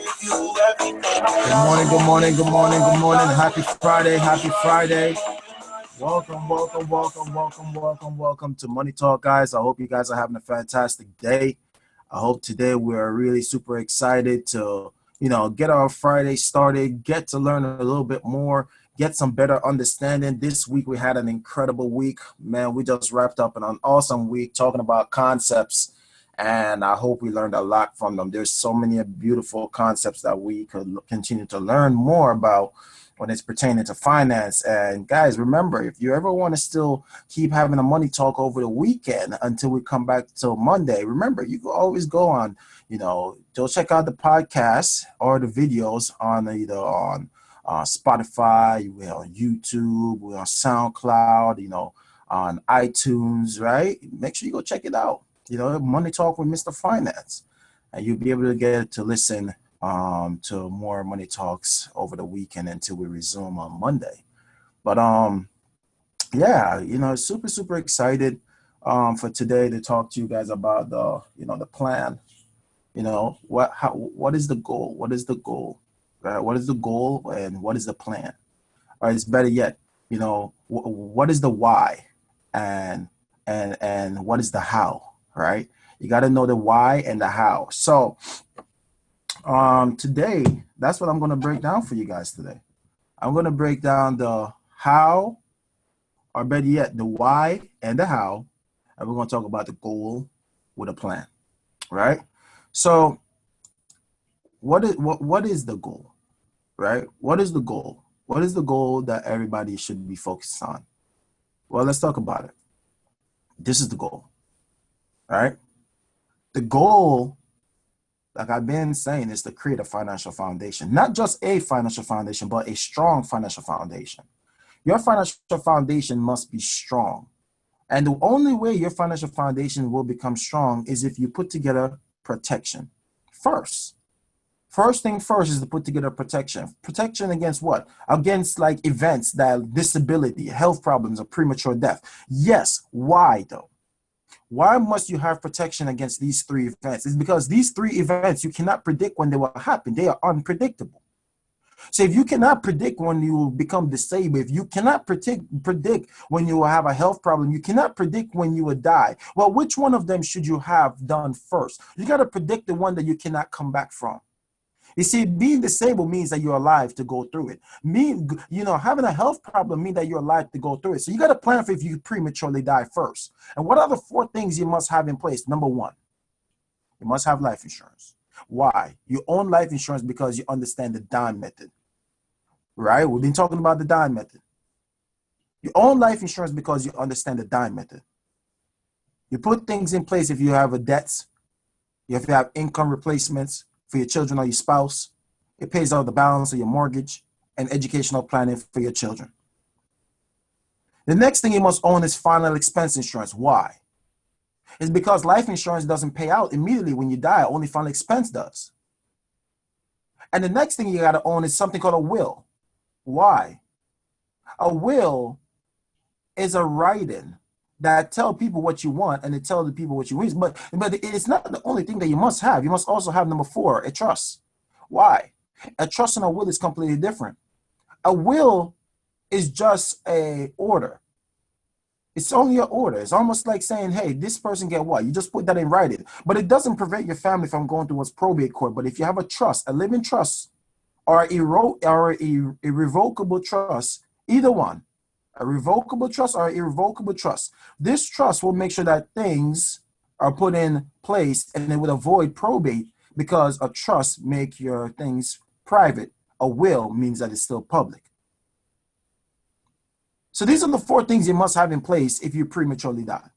Good morning, good morning, good morning, good morning. Happy Friday, happy Friday. Welcome, welcome, welcome, welcome, welcome, welcome to Money Talk, guys. I hope you guys are having a fantastic day. I hope today we're really super excited to, get our Friday started, get to learn a little bit more, get some better understanding. This week we had an incredible week. Man, we just wrapped up an awesome week talking about concepts, and I hope we learned a lot from them. There's so many beautiful concepts that we could continue to learn more about when it's pertaining to finance. And guys, remember, if you ever want to still keep having a money talk over the weekend until we come back till Monday, remember, you can always go on, go check out the podcast or the videos on either on Spotify, we're on YouTube, we're on SoundCloud, on iTunes, right? Make sure you go check it out. Money Talk with Mr. Finance, and you'll be able to get to listen to more money talks over the weekend until we resume on Monday. But yeah, super excited for today to talk to you guys about the plan. What is the goal? What is the goal? Right? What is the goal and what is the plan? Or it's better yet, what is the why and what is the how? Right? You got to know the why and the how. So today, that's what I'm going to break down for you guys today. I'm going to break down the how, or better yet, the why and the how, and we're going to talk about the goal with a plan, right? So what is the goal, right? What is the goal? What is the goal that everybody should be focused on? Well, let's talk about it. This is the goal, right? The goal, like I've been saying, is to create a financial foundation. Not just a financial foundation, but a strong financial foundation. Your financial foundation must be strong. And the only way your financial foundation will become strong is if you put together protection first. First thing first is to put together protection. Protection against what? Against like events, that disability, health problems, or premature death. Yes. Why though? Why must you have protection against these three events? It's because these three events, you cannot predict when they will happen. They are unpredictable. So if you cannot predict when you will become disabled, if you cannot predict when you will have a health problem, you cannot predict when you will die. Well, which one of them should you have done first? You got to predict the one that you cannot come back from. You see, being disabled means that you're alive to go through it. Having a health problem means that you're alive to go through it. So you got to plan for if you prematurely die first. And what are the four things you must have in place? Number one, you must have life insurance. Why? You own life insurance because you understand the dime method, right? We've been talking about the dime method. You own life insurance because you understand the dime method. You put things in place if you have a debts, if you have income replacements for your children or your spouse. It pays out the balance of your mortgage and educational planning for your children. The next thing you must own is final expense insurance. Why? It's because life insurance doesn't pay out immediately when you die. Only final expense does. And the next thing you got to own is something called a will. Why? A will is a writing that tell people what you want and it tell the people what you wish. But it's not the only thing that you must have. You must also have number four, a trust. Why? A trust and a will is completely different. A will is just a order. It's only an order. It's almost like saying, hey, this person get what? You just put that in writing. But it doesn't prevent your family from going towards probate court. But if you have a trust, a living trust, or a irrevocable trust, either one, a revocable trust or irrevocable trust, this trust will make sure that things are put in place and it would avoid probate, because a trust make your things private. A will means that it's still public. So these are the four things you must have in place if you prematurely die.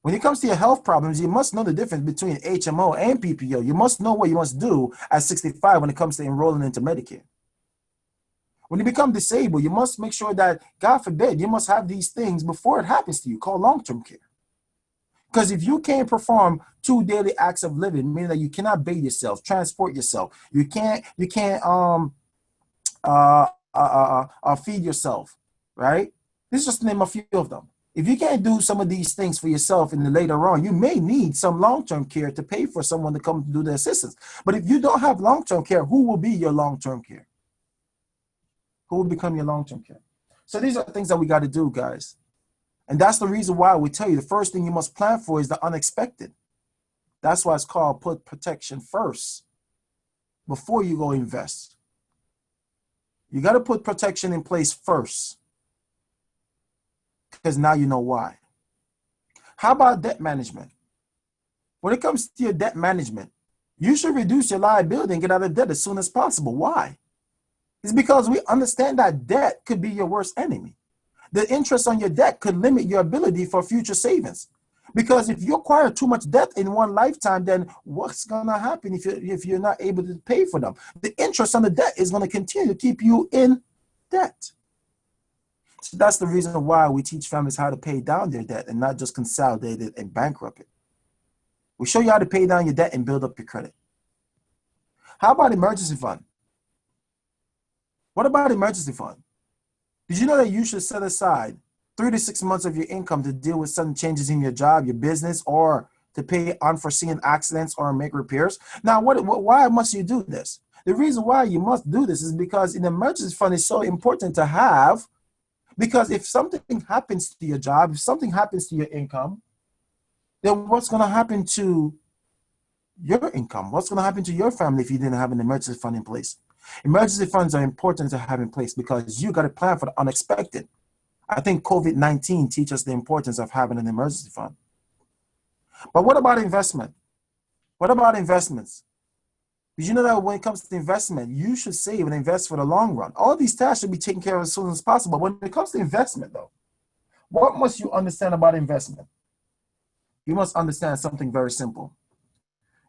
When it comes to your health problems, you must know the difference between HMO and PPO. You must know what you must do at 65 when it comes to enrolling into Medicare. When you become disabled, you must make sure that, God forbid, you must have these things before it happens to you, called long-term care. Because if you can't perform 2 daily acts of living, meaning that you cannot bathe yourself, transport yourself, you can't feed yourself, right? This is just to name a few of them. If you can't do some of these things for yourself in the later on, you may need some long-term care to pay for someone to come do the assistance. But if you don't have long-term care, who will be your long-term care? Who will become your long-term care? So these are things that we got to do, guys. And that's the reason why we tell you the first thing you must plan for is the unexpected. That's why it's called put protection first before you go invest. You got to put protection in place first, because now you know why. How about debt management? When it comes to your debt management, you should reduce your liability and get out of debt as soon as possible. Why? It's because we understand that debt could be your worst enemy. The interest on your debt could limit your ability for future savings. Because if you acquire too much debt in one lifetime, then what's going to happen if you're not able to pay for them? The interest on the debt is going to continue to keep you in debt. So that's the reason why we teach families how to pay down their debt and not just consolidate it and bankrupt it. We show you how to pay down your debt and build up your credit. How about emergency fund? What about emergency fund? Did you know that you should set aside 3 to 6 months of your income to deal with sudden changes in your job, your business, or to pay unforeseen accidents or make repairs? Now, why must you do this? The reason why you must do this is because an emergency fund is so important to have, because if something happens to your job, if something happens to your income, then what's going to happen to your income? What's going to happen to your family if you didn't have an emergency fund in place? Emergency funds are important to have in place because you got to plan for the unexpected. I think COVID-19 teaches us the importance of having an emergency fund. But what about investment? What about investments? Did you know that when it comes to investment, you should save and invest for the long run? All these tasks should be taken care of as soon as possible. When it comes to investment, though, what must you understand about investment? You must understand something very simple.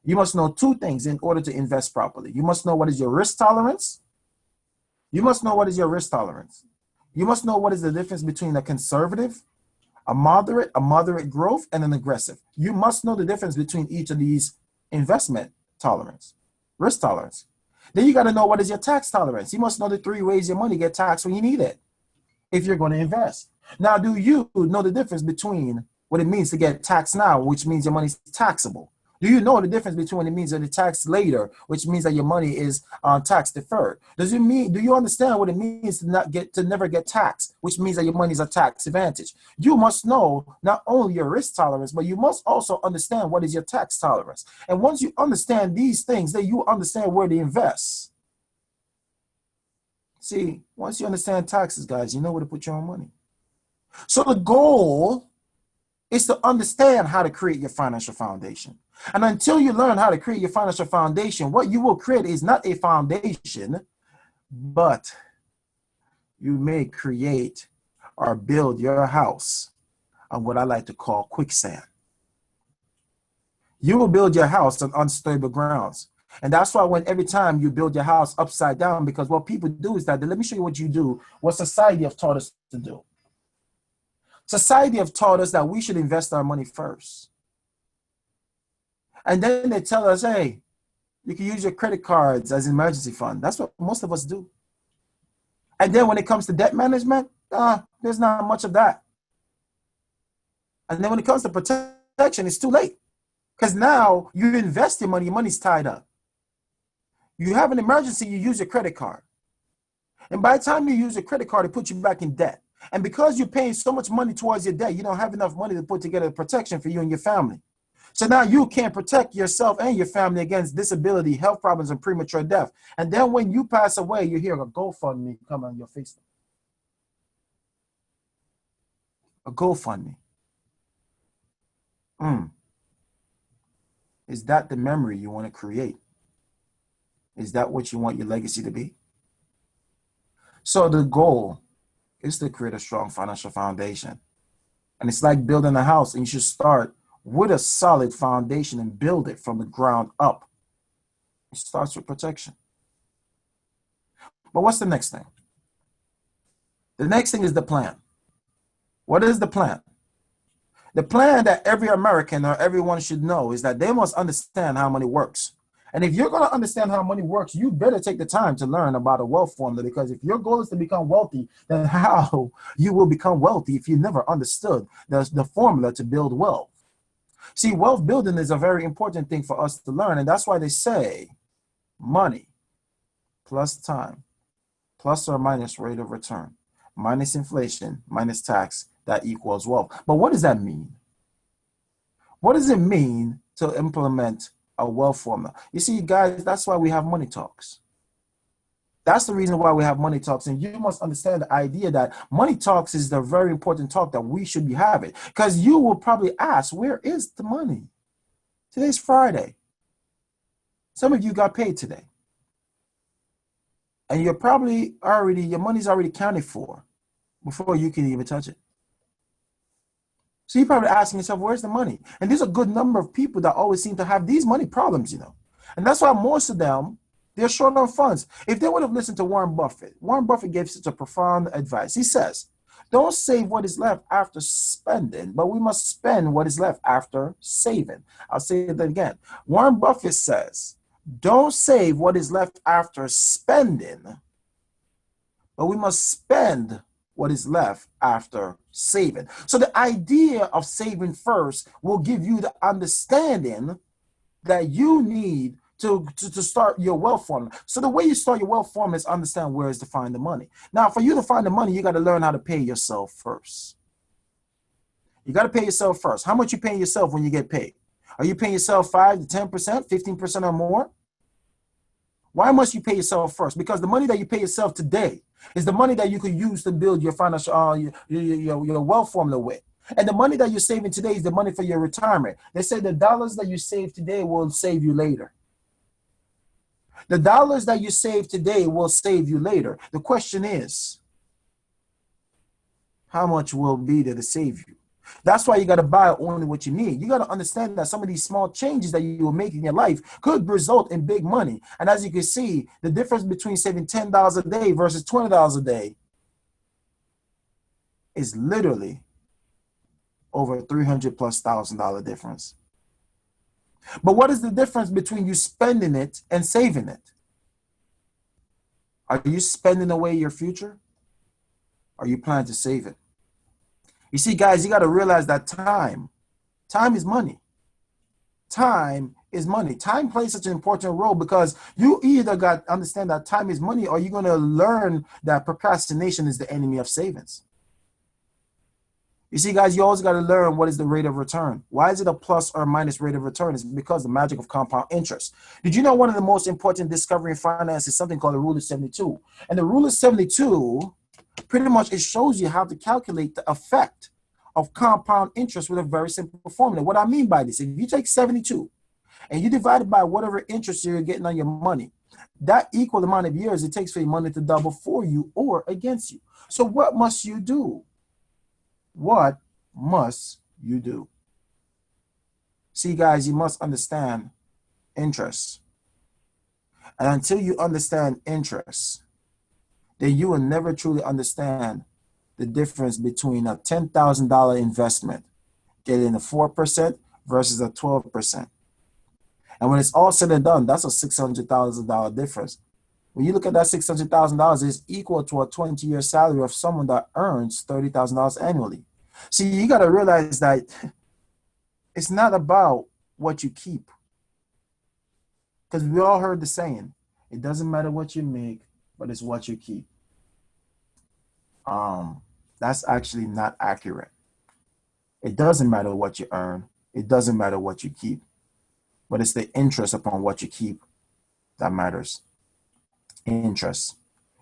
You must know 2 things in order to invest properly. You must know what is your risk tolerance. You must know what is your risk tolerance. You must know what is the difference between a conservative, a moderate growth, and an aggressive. You must know the difference between each of these investment tolerance, risk tolerance. Then you got to know what is your tax tolerance. You must know the 3 ways your money gets taxed when you need it if you're going to invest. Now, do you know the difference between what it means to get taxed now, which means your money is taxable? Do you know the difference between what it means that it's taxed later, which means that your money is tax deferred? Do you understand what it means to never get taxed, which means that your money is a tax advantage? You must know not only your risk tolerance, but you must also understand what is your tax tolerance. And once you understand these things, then you understand where to invest. See, once you understand taxes, guys, you know where to put your own money. So the goal is to understand how to create your financial foundation. And until you learn how to create your financial foundation, what you will create is not a foundation, but you may create or build your house on what I like to call quicksand. You will build your house on unstable grounds. And that's why every time you build your house upside down, because what people do is that, let me show you what you do, what society have taught us to do. Society have taught us that we should invest our money first. And then they tell us, hey, you can use your credit cards as an emergency fund. That's what most of us do. And then when it comes to debt management, there's not much of that. And then when it comes to protection, it's too late. Because now you invest your money's tied up. You have an emergency, you use your credit card. And by the time you use your credit card, it puts you back in debt. And because you're paying so much money towards your debt, you don't have enough money to put together protection for you and your family. So now you can't protect yourself and your family against disability, health problems, and premature death. And then when you pass away, you hear a GoFundMe come on your face. A GoFundMe. Is that the memory you want to create? Is that what you want your legacy to be? So the goal is to create a strong financial foundation. And it's like building a house, and you should start with a solid foundation and build it from the ground up. It starts with protection. But what's the next thing? The next thing is the plan. What is the plan? The plan that every American or everyone should know is that they must understand how money works. And if you're going to understand how money works, you better take the time to learn about a wealth formula, because if your goal is to become wealthy, then how you will become wealthy if you never understood the formula to build wealth. See, wealth building is a very important thing for us to learn, and that's why they say money plus time plus or minus rate of return minus inflation minus tax, that equals wealth. But what does that mean? What does it mean to implement a wealth formula? You see, guys, that's why we have money talks. That's the reason why we have money talks. And you must understand the idea that money talks is the very important talk that we should be having. Because you will probably ask, where is the money? Today's Friday. Some of you got paid today. And you're probably already, your money's already counted for before you can even touch it. So you're probably asking yourself, where's the money? And there's a good number of people that always seem to have these money problems, you know. And that's why most of them, they're short on funds. If they would have listened to Warren Buffett gave such a profound advice. He says, don't save what is left after spending, but we must spend what is left after saving. I'll say that again. Warren Buffett says, don't save what is left after spending, but we must spend what is left after saving. So the idea of saving first will give you the understanding that you need to start your wealth formula. So the way you start your wealth formula is understand where is to find the money. Now, for you to find the money, you got to learn how to pay yourself first. You got to pay yourself first. How much you paying yourself when you get paid? Are you paying yourself 5 to 10%, 15% or more? Why must you pay yourself first? Because the money that you pay yourself today is the money that you can use to build your financial, your wealth formula with. And the money that you're saving today is the money for your retirement. They say the dollars that you save today will save you later. The dollars that you save today will save you later. The question is, how much will be there to save you? That's why you got to buy only what you need. You got to understand that some of these small changes that you will make in your life could result in big money. And as you can see, the difference between saving $10 a day versus $20 a day is literally over $300,000+ difference. But what is the difference between you spending it and saving it? Are you spending away your future? Or are you planning to save it? You see, guys, you got to realize that time is money. Time is money. Time plays such an important role because you either got to understand that time is money, or you're going to learn that procrastination is the enemy of savings. You see, guys, you always got to learn what is the rate of return. Why is it a plus or minus rate of return? It's because the magic of compound interest. Did you know one of the most important discovery in finance is something called the rule of 72? And the rule of 72, pretty much it shows you how to calculate the effect of compound interest with a very simple formula. What I mean by this, if you take 72 and you divide it by whatever interest you're getting on your money, that equal amount of years it takes for your money to double for you or against you. So what must you do? What must you do? See, guys, you must understand interest. And until you understand interest, then you will never truly understand the difference between a $10,000 investment getting a 4% versus a 12%. And when it's all said and done, that's a $600,000 difference. When you look at that $600,000, it's equal to a 20-year salary of someone that earns $30,000 annually. See, you got to realize that it's not about what you keep. Because we all heard the saying, it doesn't matter what you make, but it's what you keep. That's actually not accurate. It doesn't matter what you earn. It doesn't matter what you keep. But it's the interest upon what you keep that matters. Interest.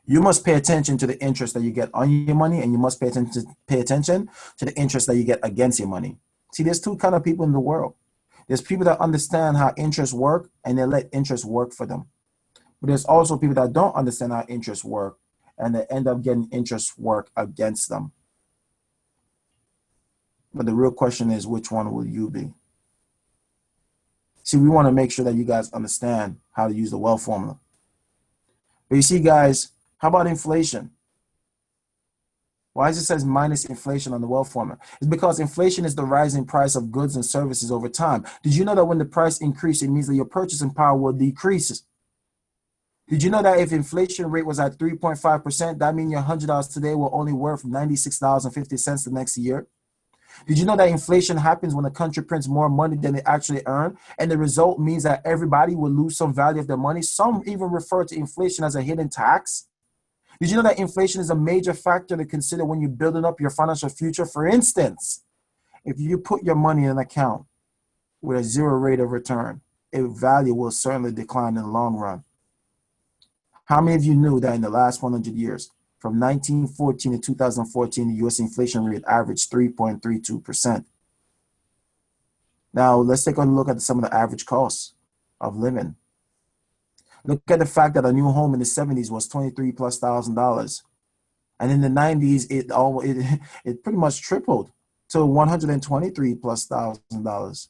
You must pay attention to the interest that you get on your money, and you must pay attention to the interest that you get against your money. See, there's two kind of people in the world. There's people that understand how interest work, and they let interest work for them. But there's also people that don't understand how interest work, and they end up getting interest work against them. But the real question is, which one will you be? See, we want to make sure that you guys understand how to use the wealth formula. But you see, guys, how about inflation? Why does it says minus inflation on the wealth formula? It's because inflation is the rising price of goods and services over time. Did you know that when the price increases, it means that your purchasing power will decrease? Did you know that if inflation rate was at 3.5%, that means your $100 today will only worth $96.50 the next year? Did you know that inflation happens when a country prints more money than they actually earn? And the result means that everybody will lose some value of their money. Some even refer to inflation as a hidden tax. Did you know that inflation is a major factor to consider when you're building up your financial future? For instance, if you put your money in an account with a zero rate of return, its value will certainly decline in the long run. How many of you knew that in the last 100 years, from 1914 to 2014, the U.S. inflation rate averaged 3.32%? Now, let's take a look at some of the average costs of living. Look at the fact that a new home in the 70s was $23,000+. And in the 90s, it pretty much tripled to $123,000+.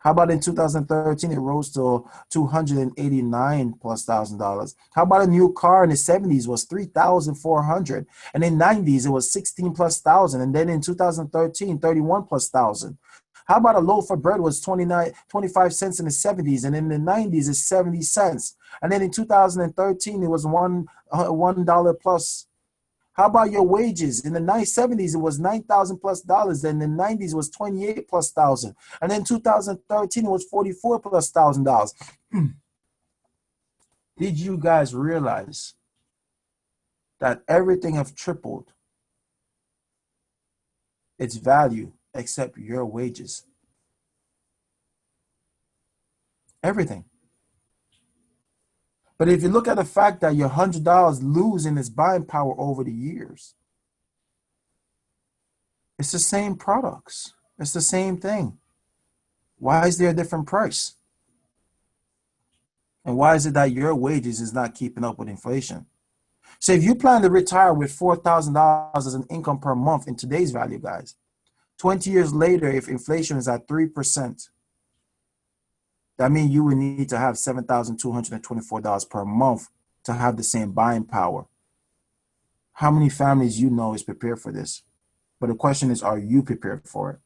How about in 2013, it rose to $289,000+. How about a new car in the 70s was $3,400, and in 90s it was $16,000+, and then in 2013, $31,000+. How about a loaf of bread was 25 cents in the 70s, and in the 90s it's 70 cents, and then in 2013 it was $1 plus. How about your wages? In the 70s, it was $9,000+, and in the 90s, it was $28,000+, and then 2013, it was $44,000+. Did you guys realize that everything have tripled its value except your wages? Everything. But if you look at the fact that your $100 losing its buying power over the years, it's the same products. It's the same thing. Why is there a different price? And why is it that your wages is not keeping up with inflation? So if you plan to retire with $4,000 as an income per month in today's value, guys, 20 years later, if inflation is at 3%, that means you would need to have $7,224 per month to have the same buying power. How many families you know is prepared for this? But the question is, are you prepared for it?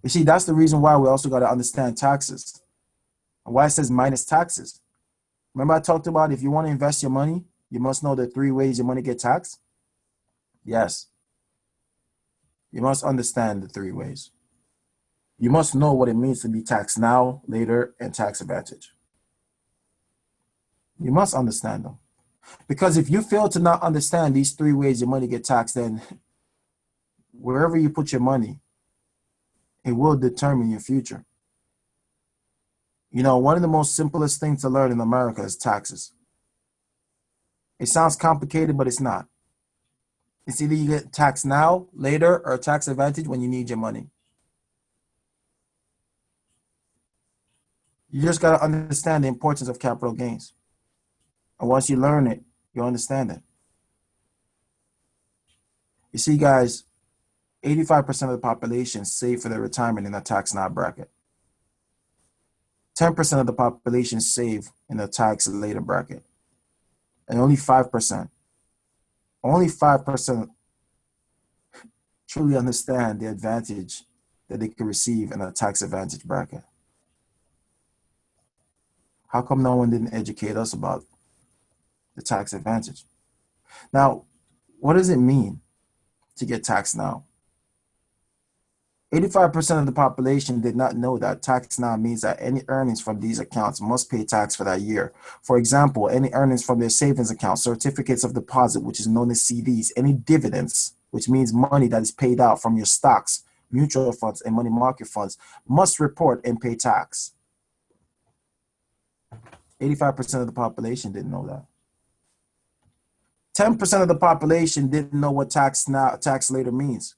You see, that's the reason why we also got to understand taxes. And why it says minus taxes. Remember I talked about if you want to invest your money, you must know the 3 ways your money get taxed? Yes. You must understand the 3 ways. You must know what it means to be taxed now, later, and tax advantage. You must understand them. Because if you fail to not understand these 3 ways your money get taxed, then wherever you put your money, it will determine your future. You know, one of the most simplest things to learn in America is taxes. It sounds complicated, but it's not. It's either you get taxed now, later, or tax advantage when you need your money. You just got to understand the importance of capital gains. And once you learn it, you understand it. You see, guys, 85% of the population save for their retirement in a tax now bracket. 10% of the population save in a tax later bracket. And only 5% truly understand the advantage that they can receive in a tax advantage bracket. How come no one didn't educate us about the tax advantage? Now, what does it mean to get taxed now? 85% of the population did not know that tax now means that any earnings from these accounts must pay tax for that year. For example, any earnings from their savings account, certificates of deposit, which is known as CDs, any dividends, which means money that is paid out from your stocks, mutual funds, and money market funds, must report and pay tax. 85% of the population didn't know that. 10% of the population didn't know what tax now, tax later means.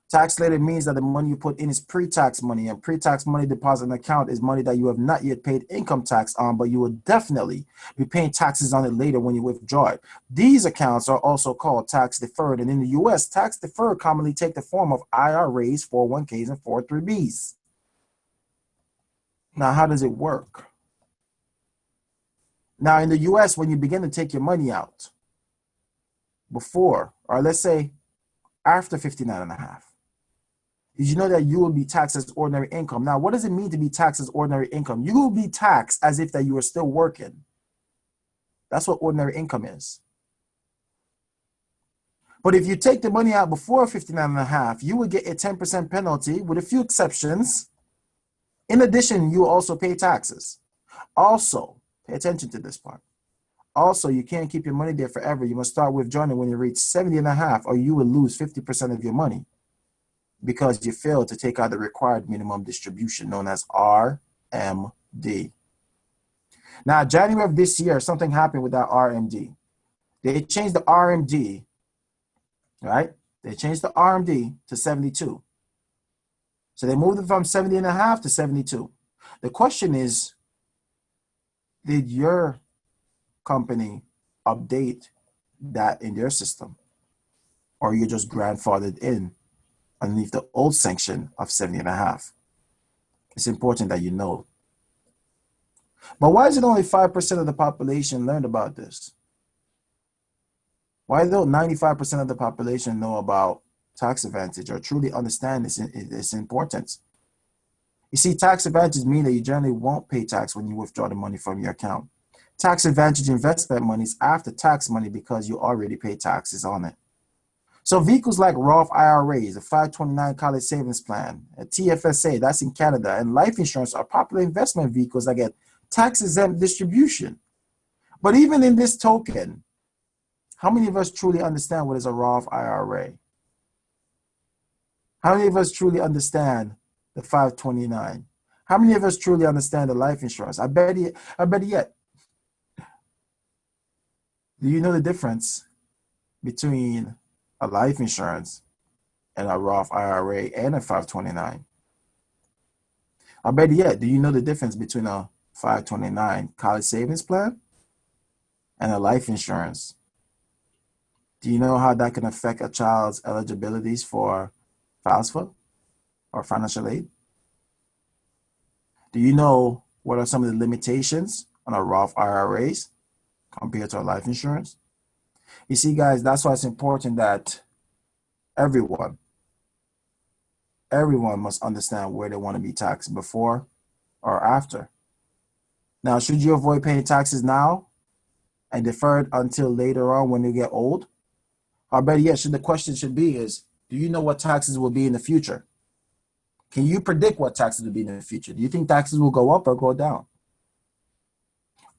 Tax later means that the money you put in is pre-tax money, and pre-tax money deposit in an account is money that you have not yet paid income tax on, but you will definitely be paying taxes on it later when you withdraw it. These accounts are also called tax deferred, and in the U.S., tax deferred commonly take the form of IRAs, 401ks, and 403bs. Now, how does it work? Now, in the U.S., when you begin to take your money out, before or let's say after 59 and a half, did you know that you will be taxed as ordinary income? Now, what does it mean to be taxed as ordinary income? You will be taxed as if that you are still working. That's what ordinary income is. But if you take the money out before 59 and a half, you will get a 10% penalty with a few exceptions. In addition, you will also pay taxes. Also, pay attention to this part. Also, you can't keep your money there forever. You must start withdrawing it when you reach 70 and a half, or you will lose 50% of your money because you failed to take out the required minimum distribution known as RMD. Now, January of this year, something happened with that RMD. They changed the RMD, right? They changed the RMD to 72. So they moved it from 70 and a half to 72. The question is, did your company update that in their system? Or you just grandfathered in underneath the old sanction of 70 and a half? It's important that you know. But why is it only 5% of the population learned about this? Why don't 95% of the population know about tax advantage or truly understand its importance? You see, tax advantage mean that you generally won't pay tax when you withdraw the money from your account. Tax advantage investment money is after tax money because you already pay taxes on it. So vehicles like Roth IRAs, a 529 college savings plan, a TFSA, that's in Canada, and life insurance are popular investment vehicles that get tax-exempt distribution. But even in this token, how many of us truly understand what is a Roth IRA? How many of us truly understand the 529? How many of us truly understand the life insurance? I bet yet. Do you know the difference between a life insurance and a Roth IRA and a 529? I bet yet. Do you know the difference between a 529 college savings plan and a life insurance? Do you know how that can affect a child's eligibilities for FAFSA or financial aid? Do you know what are some of the limitations on a Roth IRAs compared to a life insurance? You see, guys, that's why it's important that everyone must understand where they want to be taxed before or after. Now, should you avoid paying taxes now and defer it until later on when you get old? Or better yet, the question should be is, do you know what taxes will be in the future? Can you predict what taxes will be in the future? Do you think taxes will go up or go down?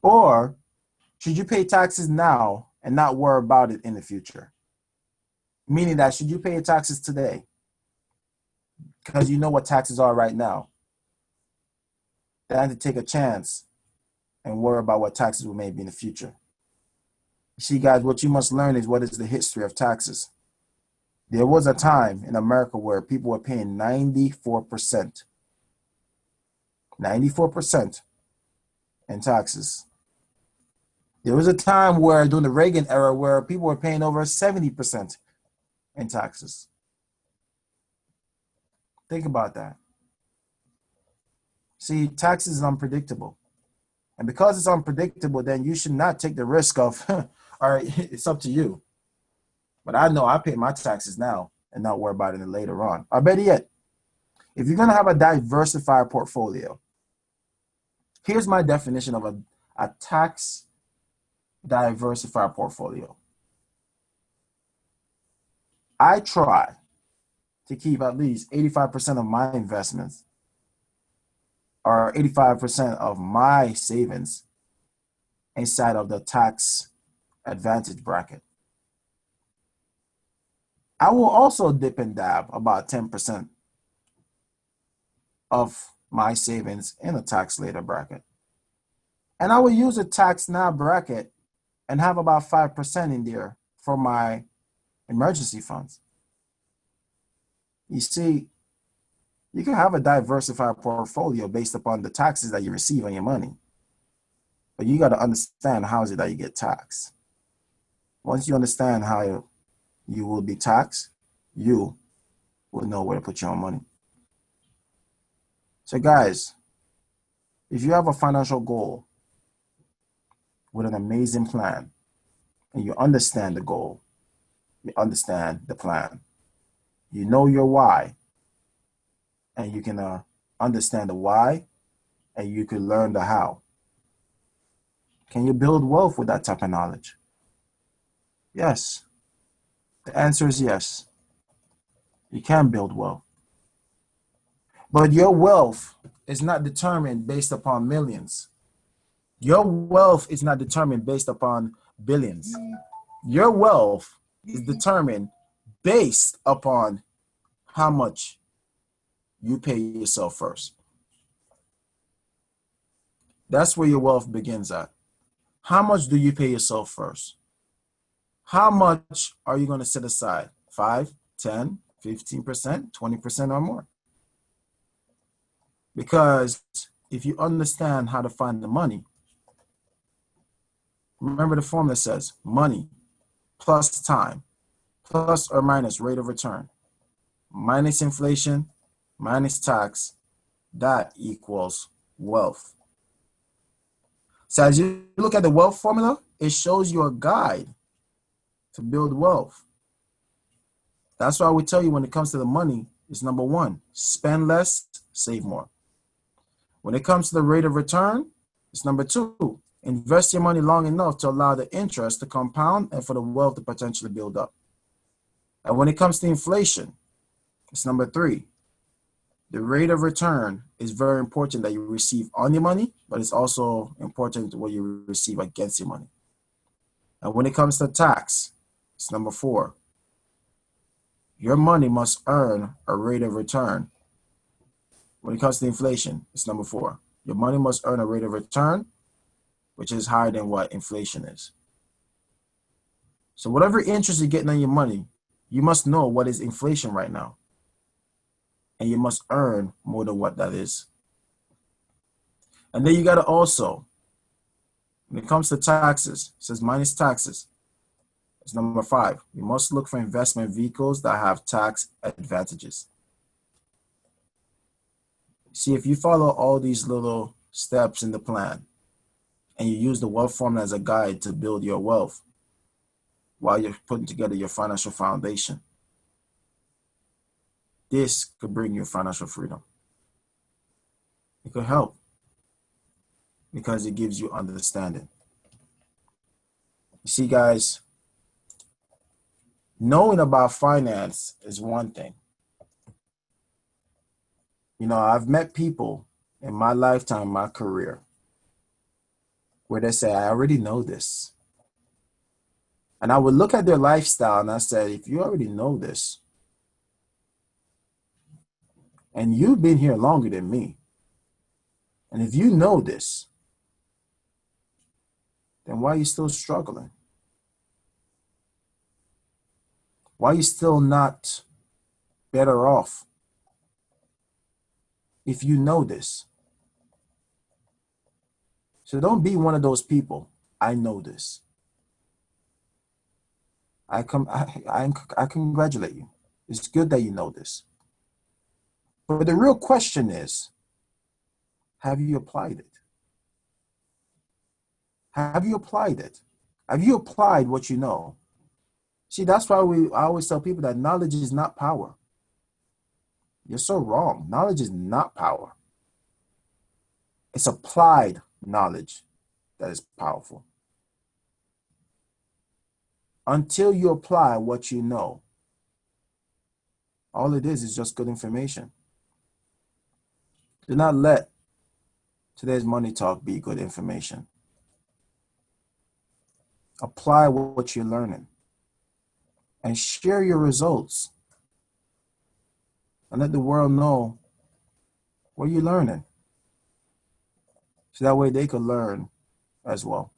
Or should you pay taxes now and not worry about it in the future? Meaning that should you pay your taxes today because you know what taxes are right now, than to take a chance and worry about what taxes will may be in the future? You see, guys, what you must learn is what is the history of taxes. There was a time in America where people were paying 94% in taxes. There was a time where during the Reagan era where people were paying over 70% in taxes. Think about that. See, taxes is unpredictable. And because it's unpredictable, then you should not take the risk of, all right, it's up to you. But I know I pay my taxes now and not worry about it later on. Or better yet, if you're going to have a diversified portfolio, here's my definition of a tax diversified portfolio. I try to keep at least 85% of my investments or 85% of my savings inside of the tax advantage bracket. I will also dip and dab about 10% of my savings in a tax later bracket. And I will use a tax now bracket and have about 5% in there for my emergency funds. You see, you can have a diversified portfolio based upon the taxes that you receive on your money. But you got to understand how is it that you get taxed. Once you understand how you will be taxed, you will know where to put your own money. So guys, if you have a financial goal with an amazing plan and you understand the goal, understand the plan. You know your why, and you can understand the why, and you can learn the how. Can you build wealth with that type of knowledge? Yes. The answer is yes. You can build wealth. But your wealth is not determined based upon millions. Your wealth is not determined based upon billions. Your wealth is determined based upon how much you pay yourself first. That's where your wealth begins at. How much do you pay yourself first? How much are you going to set aside? 5, 10, 15%, 20% or more? Because if you understand how to find the money, remember the formula says money plus time plus or minus rate of return minus inflation minus tax, that equals wealth. So as you look at the wealth formula, it shows you a guide to build wealth. That's why we tell you when it comes to the money, it's number one, spend less, save more. When it comes to the rate of return, it's number two, invest your money long enough to allow the interest to compound and for the wealth to potentially build up. And when it comes to inflation, it's number three. The rate of return is very important that you receive on your money, but it's also important what you receive against your money. And when it comes to tax, it's number four. Your money must earn a rate of return. When it comes to inflation, it's number four. Your money must earn a rate of return, which is higher than what inflation is. So whatever interest you're getting on your money, you must know what is inflation right now. And you must earn more than what that is. And then you got to also, when it comes to taxes, it says minus taxes. It's number five. You must look for investment vehicles that have tax advantages. See, if you follow all these little steps in the plan and you use the wealth formula as a guide to build your wealth while you're putting together your financial foundation, this could bring you financial freedom. It could help because it gives you understanding. You see, guys, knowing about finance is one thing. You know, I've met people in my lifetime, my career, where they say, I already know this. And I would look at their lifestyle and I said, if you already know this, and you've been here longer than me, and if you know this, then why are you still struggling? Why are you still not better off if you know this? So don't be one of those people. I know this. I congratulate you. It's good that you know this. But the real question is, have you applied it? Have you applied it? Have you applied what you know? See, that's why I always tell people that knowledge is not power. You're so wrong. Knowledge is not power. It's applied knowledge that is powerful. Until you apply what you know, all it is just good information. Do not let today's money talk be good information. Apply what you're learning and share your results and let the world know what you're learning. So that way they could learn as well.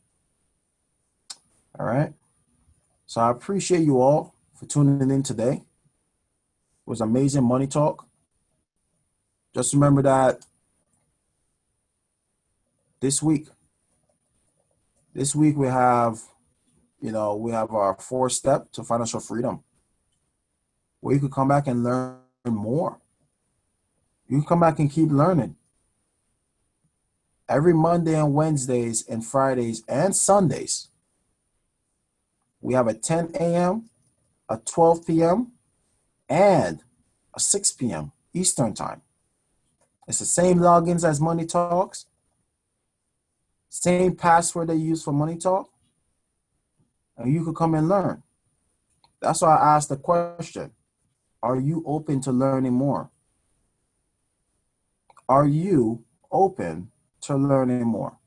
All right. So I appreciate you all for tuning in today. It was amazing money talk. Just remember that this week we have, we have our 4-step to financial freedom, where you could come back and learn more. You can come back and keep learning. Every Monday and Wednesdays and Fridays and Sundays, we have a 10 a.m., a 12 p.m. and a 6 p.m. Eastern time. It's the same logins as Money Talks, same password they use for Money Talk, and you could come and learn. That's why I asked the question, are you open to learning more? Are you open to learning more?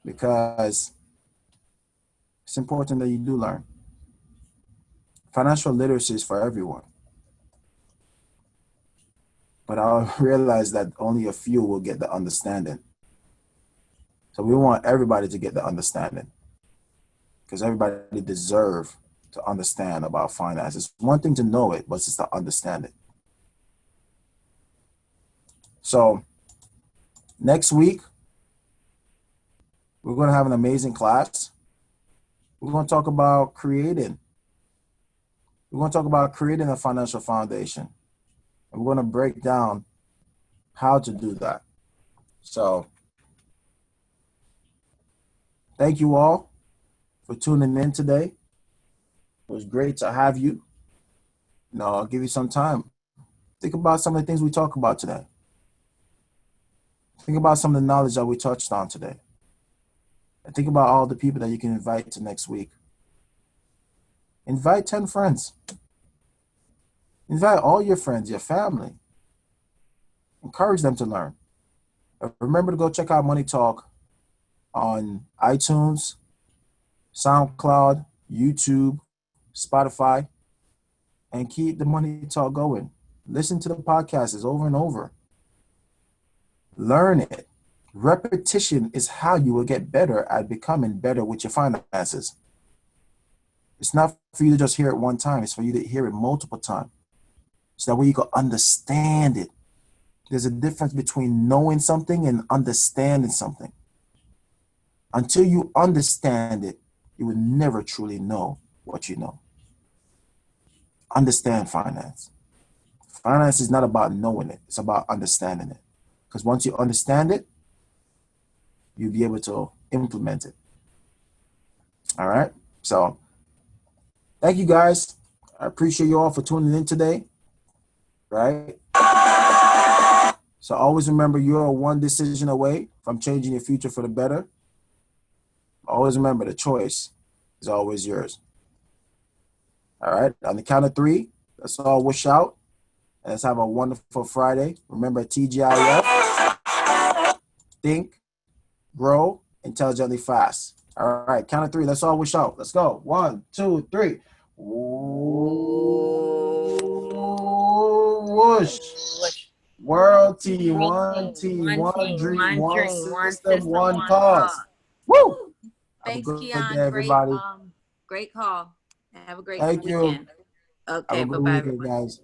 Because it's important that you do learn. Financial literacy is for everyone. But I realize that only a few will get the understanding. So we want everybody to get the understanding, because everybody deserves to understand about finance. It's one thing to know it, but it's to understand it. So next week, we're going to have an amazing class. We're going to talk about creating. We're going to talk about creating a financial foundation. And we're going to break down how to do that. So thank you all for tuning in today. It was great to have you. I'll give you some time. Think about some of the things we talked about today. Think about some of the knowledge that we touched on today. And think about all the people that you can invite to next week. Invite 10 friends. Invite all your friends, your family. Encourage them to learn. Remember to go check out Money Talk on iTunes, SoundCloud, YouTube, Spotify, and keep the Money Talk going. Listen to the podcasts over and over. Learn it. Repetition is how you will get better at becoming better with your finances. It's not for you to just hear it one time. It's for you to hear it multiple times. So that way you can understand it. There's a difference between knowing something and understanding something. Until you understand it, you will never truly know what you know. Understand finance. Finance is not about knowing it. It's about understanding it. Because once you understand it, you'll be able to implement it. All right? So thank you guys. I appreciate you all for tuning in today. Right? So always remember, you're one decision away from changing your future for the better. Always remember, the choice is always yours. All right? On the count of 3, let's all wish out. And let's have a wonderful Friday. Remember, TGIF. Think, grow, intelligently fast. All right, count of 3. Let's all wish out. Let's go. 1, 2, 3. Whoosh. World team, one team, one dream, one system, one cause. Woo! Thanks, Keyon. Day, everybody. Great call. Have a great Thank weekend. You. Okay, have a good bye-bye, weekend, everyone. guys.